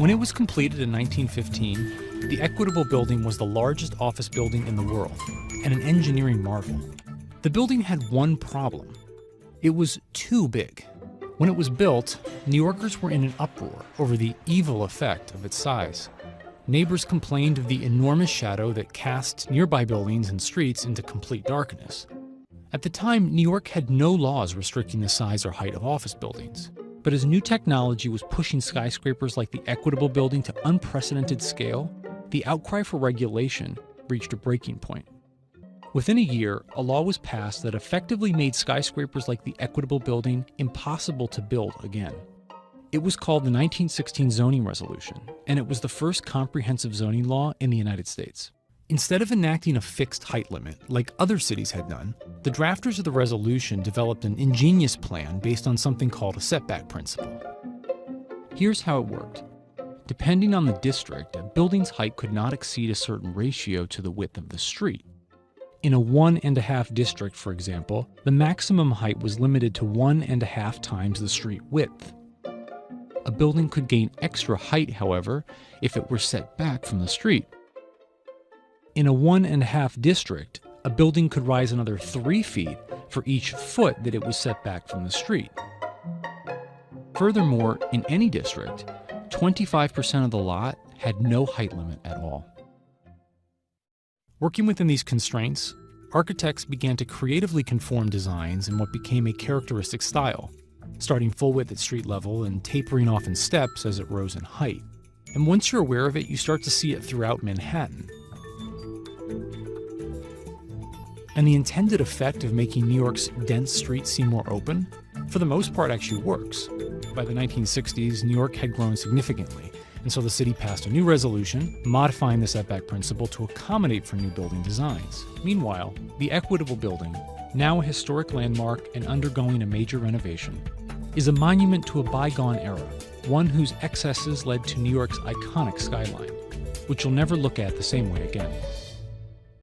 When it was completed in 1915, the Equitable Building was the largest office building in the world and an engineering marvel. The building had one problem. It was too big. When it was built, New Yorkers were in an uproar over the evil effect of its size. Neighbors complained of the enormous shadow that cast nearby buildings and streets into complete darkness. At the time, New York had no laws restricting the size or height of office buildings. But as new technology was pushing skyscrapers like the Equitable Building to unprecedented scale, the outcry for regulation reached a breaking point. Within a year, a law was passed that effectively made skyscrapers like the Equitable Building impossible to build again. It was called the 1916 Zoning Resolution, and it was the first comprehensive zoning law in the United States. Instead of enacting a fixed height limit, like other cities had done, the drafters of the resolution developed an ingenious plan based on something called a setback principle. Here's how it worked. Depending on the district, a building's height could not exceed a certain ratio to the width of the street. In a 1.5 district, for example, the maximum height was limited to 1.5 times the street width. A building could gain extra height, however, if it were set back from the street. In a 1.5 district, a building could rise another 3 feet for each foot that it was set back from the street. Furthermore, in any district, 25% of the lot had no height limit at all. Working within these constraints, architects began to creatively conform designs in what became a characteristic style, starting full width at street level and tapering off in steps as it rose in height. And once you're aware of it, you start to see it throughout Manhattan. And the intended effect of making New York's dense streets seem more open, for the most part, actually works. By the 1960s, New York had grown significantly, and so the city passed a new resolution modifying the setback principle to accommodate for new building designs. Meanwhile, the Equitable Building, now a historic landmark and undergoing a major renovation, is a monument to a bygone era, one whose excesses led to New York's iconic skyline, which you'll never look at the same way again.